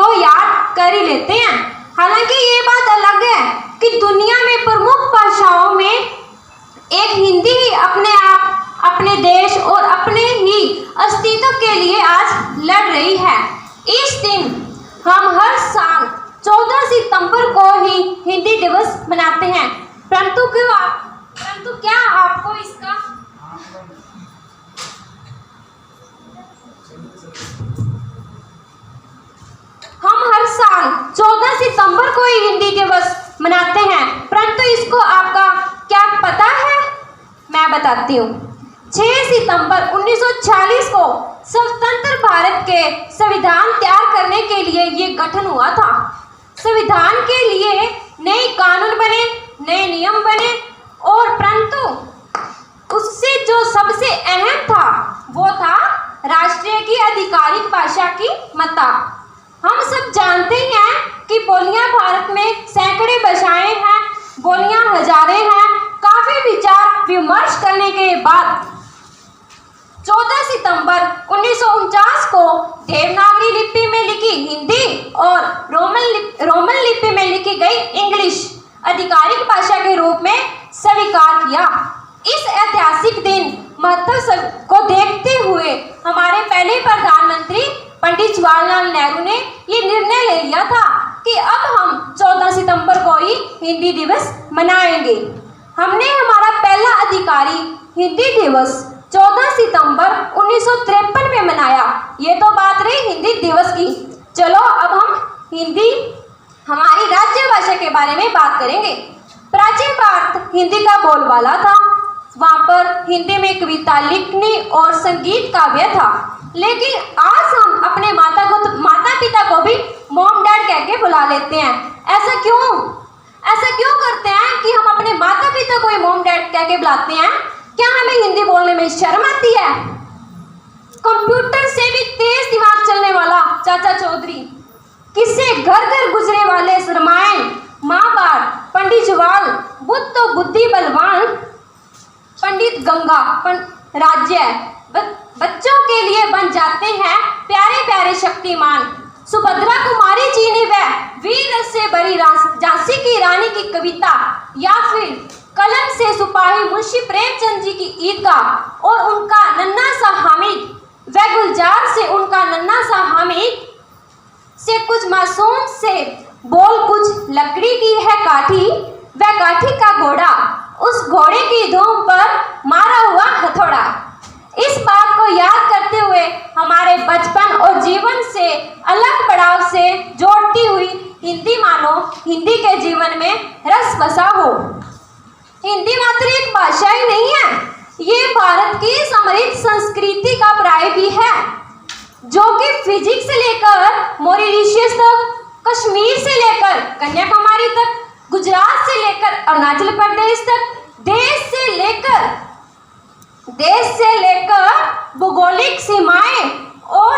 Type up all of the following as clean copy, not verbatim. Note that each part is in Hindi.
को याद कर ही लेते हैं। हालांकि ये बात अलग है कि दुनिया में प्रमुख भाषाओं में एक हिंदी ही अपने आप, अपने देश और अपने ही अस्तित्व के लिए आज लड़ रही है। इस दिन हम हर साल 14 सितंबर को ही हिंदी दिवस मनाते हैं, परंतु क्या आपको इसका हम हर साल 14 सितंबर को ही हिंदी दिवस मनाते हैं, परंतु इसको आपका क्या पता है? मैं बताती हूँ। 6 सितंबर 1946 को स्वतंत्र भारत के संविधान तैयार करने के लिए ये गठन हुआ था। संविधान के लिए नए कानून बने, नए नियम बने, और परंतु उससे जो सबसे अहम था वो था राष्ट्रीय की आधिकारिक भाषा की मता। हम सब जानते हैं कि बोलियां भारत में सैकड़े भाषाएं हैं, बोलियां हजारें हैं। काफी विचार विमर्श करने के बाद 14 सितंबर 1949 को देवनागरी लिपि में लिखी हिंदी और रोमन लिपि में लिखी गई इंग्लिश आधिकारिक भाषा के रूप में स्वीकार किया। इस ऐतिहासिक दिन महत्व को देखते हुए हमारे पहले प्रधानमंत्री पंडित जवाहरलाल नेहरू ने ये निर्णय ले लिया था कि अब हम 14 सितंबर को ही हिंदी दिवस मनाएंगे। हमने हमारा पहला आधिकारिक हिंदी दिवस 14 सितंबर 1953 में मनाया। ये तो बात रही हिंदी दिवस की। चलो अब हम हिंदी, हमारी राज्य भाषा के बारे में बात करेंगे। प्राचीन भारत हिंदी का बोलबाला था। वहाँ पर हिंदी में कविता लिखनी और संगीत काव्य था। लेकिन आज हम अपने माता पिता को भी मॉम डैड कह के बुला लेते हैं। ऐसा क्यों करते हैं कि हम अपने माता पिता को ही मॉम डैड कह के बुलाते हैं? क्या हमें हिंदी बोलने में शर्म आती है? कंप्यूटर से भी तेज दिमाग चलने वाला चाचा चौधरी, किससे घर घर गुजरे वाले रामायण महाभारत, पंडित जवाहर, बुद्ध तो बुद्धि बलवान, पंडित गंगा राज्य बच्चों के लिए बन जाते हैं प्यारे प्यारे शक्तिमान। सुभद्रा कुमारी जी ने वह वीर रस से भरी झांसी की रानी की कविता, या फिर कलम से सिपाही मुंशी प्रेमचंद जी की ईदगाह और उनका नन्हा सा हामिद, वह गुलजार से उनका नन्हा सा हामिद से कुछ मासूम से बोल, कुछ लकड़ी की है काठी, वह काठी का घोड़ा, उस घोड़े की धूम पर मारा हुआ हथौड़ा। इस बात को याद करते हुए हमारे बचपन और जीवन से अलग पड़ाव से जोड़ती हुई हिंदी मानो हिंदी के जीवन में रस बसा हो। हिंदी मात्र एक भाषा ही नहीं है, ये भारत की समृद्ध संस्कृति का पर्याय भी है, जो कि फिजिक्स से लेकर मॉरिशस तक, कश्मीर से लेकर कन्याकुमारी तक, गुजरात से लेकर अरुणाचल प्रदेश तक, देश से लेकर भौगोलिक सीमाएं और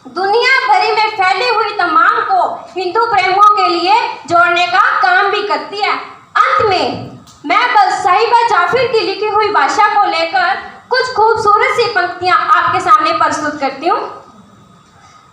दुनिया भरी में फैली हुई तमाम को हिंदू प्रेमियों के लिए जोड़ने का काम भी करती है। अंत में मैं बस साहिबा जाफर की लिखी हुई भाषा को लेकर कुछ खूबसूरत सी पंक्तियां आपके सामने प्रस्तुत करती हूँ।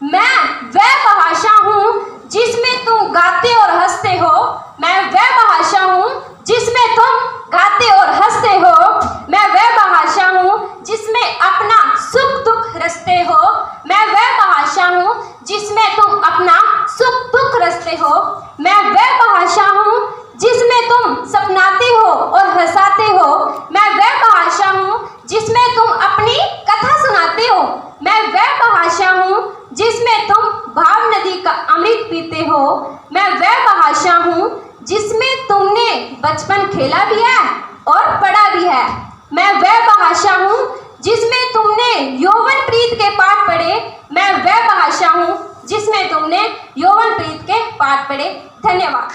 मैं वह भाषा हूँ जिसमें तुम गाते और हंसते हो, मैं वह भाषा हूँ जिसमें तुम गाते और हंसते हो, मैं वह भाषा हूँ जिसमें अपना सुख दुख रचते हो, मैं वह भाषा हूँ जिसमें तुम अपना सुख दुख रचते हो, मैं वह भाषा हूँ जिसमें तुम सपनाते हो और हंसाते हो, मैं वह भाषा हूँ जिसमें तुम अपनी कथा सुनाते हो, मैं वह भाषा हूँ जिसमें तुम भाव नदी का अमृत पीते हो, मैं वह भाषा हूँ जिसमें तुमने बचपन खेला भी है और पढ़ा भी है, मैं वह भाषा हूँ जिसमें तुमने यौवन प्रीत के पाठ पढ़े, मैं वह भाषा हूँ जिसमें तुमने यौवन प्रीत के पाठ पढ़े। धन्यवाद।